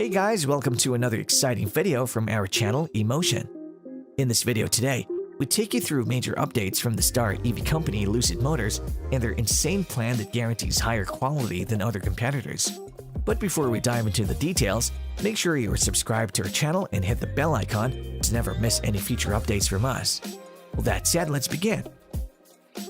Hey guys, welcome to another exciting video from our channel, Emotion. In this video today, we take you through major updates from the star EV company Lucid Motors and their insane plan that guarantees higher quality than other competitors. But before we dive into the details, make sure you are subscribed to our channel and hit the bell icon to never miss any future updates from us. With that said, let's begin.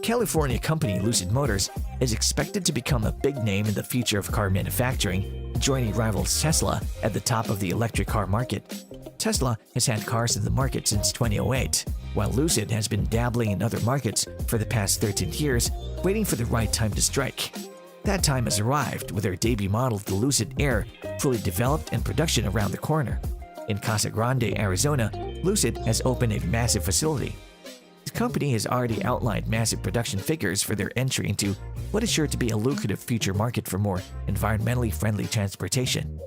California company Lucid Motors is expected to become a big name in the future of car manufacturing, joining rivals Tesla at the top of the electric car market. Tesla has had cars in the market since 2008, while Lucid has been dabbling in other markets for the past 13 years, waiting for the right time to strike. That time has arrived with their debut model, the Lucid Air, fully developed and production around the corner. In Casa Grande, Arizona, Lucid has opened a massive facility. The company has already outlined massive production figures for their entry into what is sure to be a lucrative future market for more environmentally friendly transportation.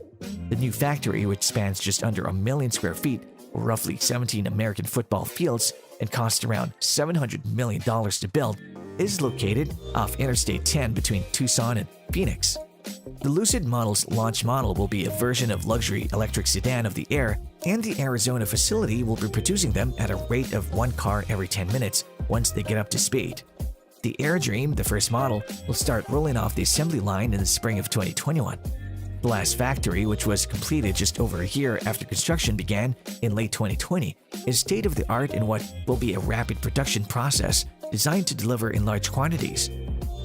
The new factory, which spans just under 1 million square feet, or roughly 17 American football fields, and cost around $700 million to build, is located off Interstate 10 between Tucson and Phoenix. The Lucid model's launch model will be a version of luxury electric sedan of the Air, and the Arizona facility will be producing them at a rate of 1 car every 10 minutes once they get up to speed. The Air Dream, the first model, will start rolling off the assembly line in the spring of 2021. The last factory, which was completed just over a year after construction began in late 2020, is state-of-the-art in what will be a rapid production process designed to deliver in large quantities.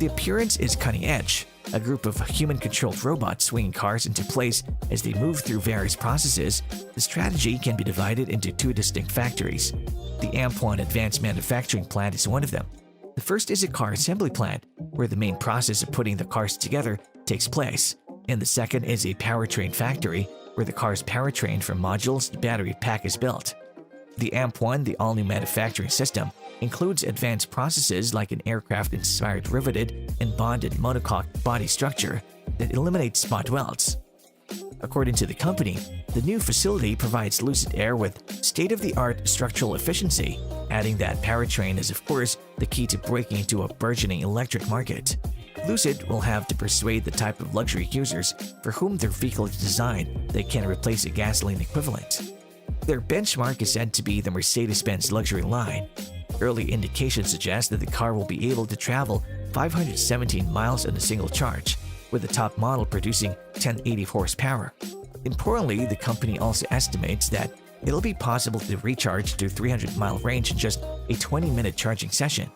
The appearance is cutting-edge, a group of human-controlled robots swinging cars into place as they move through various processes. The strategy can be divided into 2 distinct factories. The AMP-1 Advanced Manufacturing Plant is one of them. The first is a car assembly plant, where the main process of putting the cars together takes place, and the second is a powertrain factory, where the car's powertrain from modules to battery pack is built. The AMP-1, the all-new manufacturing system, includes advanced processes like an aircraft-inspired riveted and bonded monocoque body structure that eliminates spot welds. According to the company, the new facility provides Lucid Air with state-of-the-art structural efficiency, adding that powertrain is of course the key to breaking into a burgeoning electric market. Lucid will have to persuade the type of luxury users for whom their vehicle is designed that can replace a gasoline equivalent. Their benchmark is said to be the Mercedes-Benz luxury line. Early indications suggest that the car will be able to travel 517 miles on a single charge, with the top model producing 1080 horsepower. Importantly, the company also estimates that it'll be possible to recharge to 300-mile range in just a 20-minute charging session.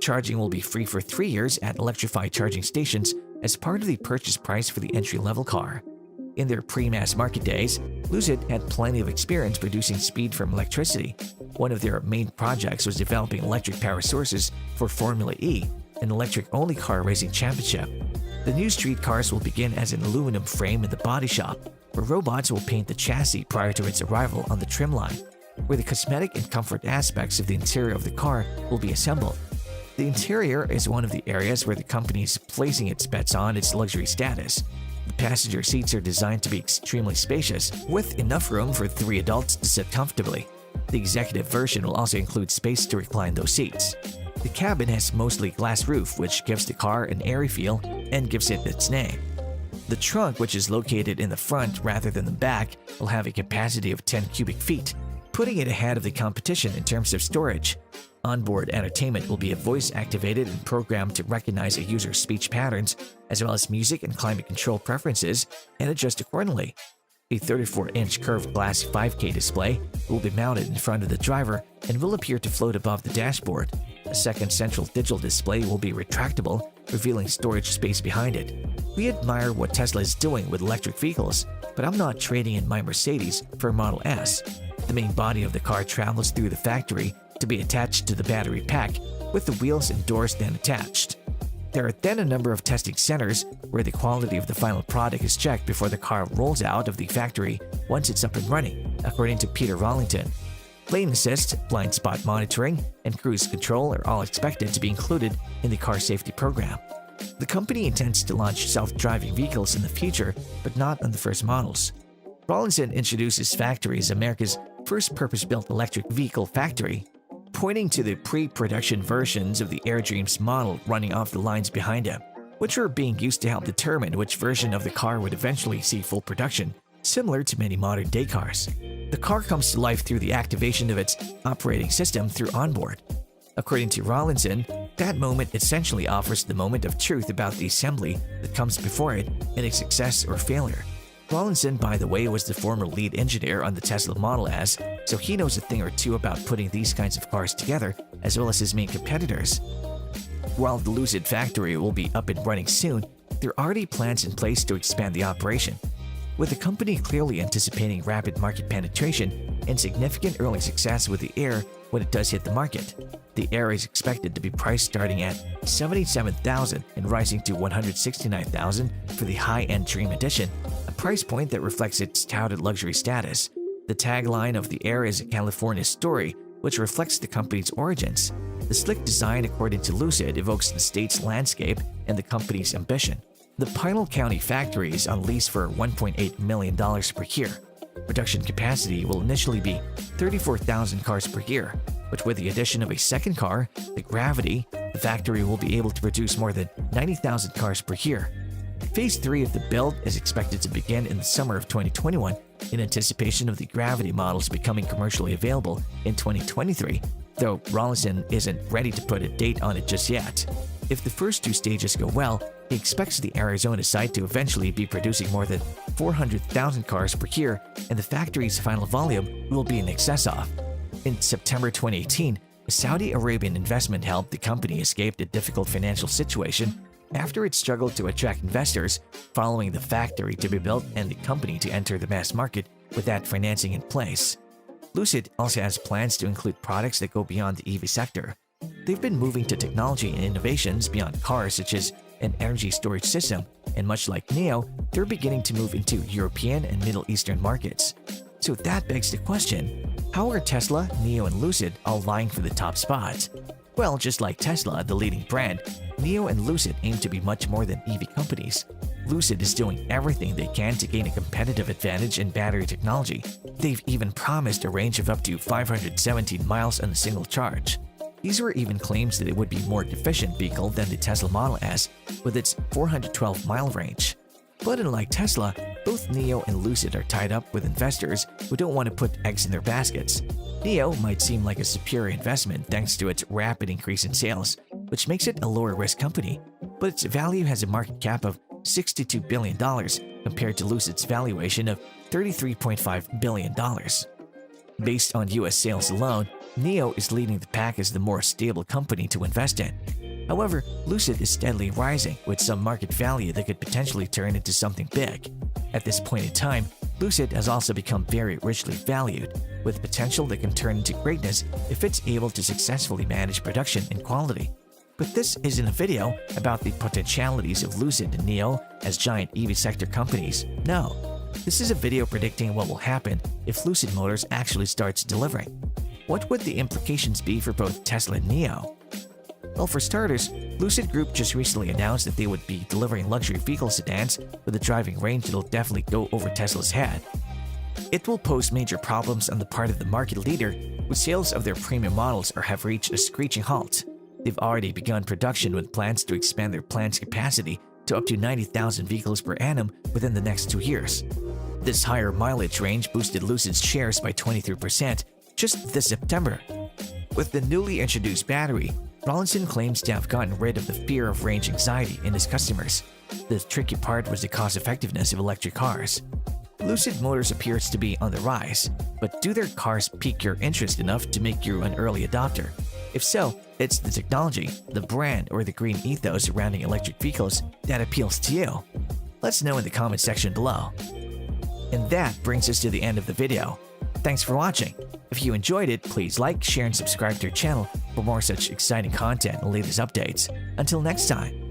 Charging will be free for 3 years at electrified charging stations as part of the purchase price for the entry-level car. In their pre-mass market days, Lucid had plenty of experience producing speed from electricity. One of their main projects was developing electric power sources for Formula E, an electric-only car racing championship. The new street cars will begin as an aluminum frame in the body shop, where robots will paint the chassis prior to its arrival on the trim line, where the cosmetic and comfort aspects of the interior of the car will be assembled. The interior is one of the areas where the company is placing its bets on its luxury status. The passenger seats are designed to be extremely spacious, with enough room for 3 adults to sit comfortably. The executive version will also include space to recline those seats. The cabin has mostly glass roof, which gives the car an airy feel and gives it its name. The trunk, which is located in the front rather than the back, will have a capacity of 10 cubic feet, putting it ahead of the competition in terms of storage. Onboard entertainment will be voice-activated and programmed to recognize a user's speech patterns, as well as music and climate control preferences, and adjust accordingly. A 34-inch curved glass 5K display will be mounted in front of the driver and will appear to float above the dashboard. A second central digital display will be retractable, revealing storage space behind it. We admire what Tesla is doing with electric vehicles, but I'm not trading in my Mercedes for a Model S. The main body of the car travels through the factory to be attached to the battery pack, with the wheels and doors then attached. There are then a number of testing centers where the quality of the final product is checked before the car rolls out of the factory once it's up and running, according to Peter Rawlinson. Lane assist, blind spot monitoring, and cruise control are all expected to be included in the car safety program. The company intends to launch self-driving vehicles in the future, but not on the first models. Rawlinson introduces factory as America's first purpose-built electric vehicle factory, pointing to the pre-production versions of the Air Dreams model running off the lines behind him, which were being used to help determine which version of the car would eventually see full production similar to many modern-day cars. The car comes to life through the activation of its operating system through onboard. According to Rawlinson, that moment essentially offers the moment of truth about the assembly that comes before it and its success or failure. Rawlinson, by the way, was the former lead engineer on the Tesla Model S, so he knows a thing or two about putting these kinds of cars together, as well as his main competitors. While the Lucid factory will be up and running soon, there are already plans in place to expand the operation. With the company clearly anticipating rapid market penetration and significant early success with the Air when it does hit the market. The Air is expected to be priced starting at $77,000 and rising to $169,000 for the high-end Dream Edition, a price point that reflects its touted luxury status. The tagline of the Air is a California story, which reflects the company's origins. The slick design, according to Lucid, evokes the state's landscape and the company's ambition. The Pinal County factory is on lease for $1.8 million per year. Production capacity will initially be 34,000 cars per year, but with the addition of a second car, the Gravity, the factory will be able to produce more than 90,000 cars per year. Phase 3 of the build is expected to begin in the summer of 2021 in anticipation of the Gravity models becoming commercially available in 2023, though Rawlinson isn't ready to put a date on it just yet. If the first two stages go well, he expects the Arizona site to eventually be producing more than 400,000 cars per year, and the factory's final volume will be in excess of. In September 2018, a Saudi Arabian investment helped the company escape a difficult financial situation after it struggled to attract investors following the factory to be built and the company to enter the mass market with that financing in place. Lucid also has plans to include products that go beyond the EV sector. They've been moving to technology and innovations beyond cars, such as an energy storage system, and much like NIO, they're beginning to move into European and Middle Eastern markets. So that begs the question, how are Tesla, NIO, and Lucid all vying for the top spots? Well, just like Tesla, the leading brand, NIO and Lucid aim to be much more than EV companies. Lucid is doing everything they can to gain a competitive advantage in battery technology. They've even promised a range of up to 517 miles on a single charge. These were even claims that it would be a more efficient vehicle than the Tesla Model S with its 412-mile range. But unlike Tesla, both NIO and Lucid are tied up with investors who don't want to put eggs in their baskets. NIO might seem like a superior investment thanks to its rapid increase in sales, which makes it a lower-risk company, but its value has a market cap of $62 billion compared to Lucid's valuation of $33.5 billion. Based on US sales alone, NIO is leading the pack as the more stable company to invest in. However, Lucid is steadily rising with some market value that could potentially turn into something big. At this point in time, Lucid has also become very richly valued, with potential that can turn into greatness if it's able to successfully manage production and quality. But this isn't a video about the potentialities of Lucid and NIO as giant EV sector companies. No, this is a video predicting what will happen if Lucid Motors actually starts delivering. What would the implications be for both Tesla and NIO? Well, for starters, Lucid Group just recently announced that they would be delivering luxury vehicle sedans with a driving range that'll definitely go over Tesla's head. It will pose major problems on the part of the market leader, with sales of their premium models have reached a screeching halt. They've already begun production with plans to expand their plant's capacity to up to 90,000 vehicles per annum within the next 2 years. This higher mileage range boosted Lucid's shares by 23% just this September. With the newly introduced battery, Rawlinson claims to have gotten rid of the fear of range anxiety in his customers. The tricky part was the cost-effectiveness of electric cars. Lucid Motors appears to be on the rise, but do their cars pique your interest enough to make you an early adopter? If so, it's the technology, the brand, or the green ethos surrounding electric vehicles that appeals to you. Let us know in the comment section below. And that brings us to the end of the video. Thanks for watching. If you enjoyed it, please like, share, and subscribe to our channel for more such exciting content and latest updates. Until next time.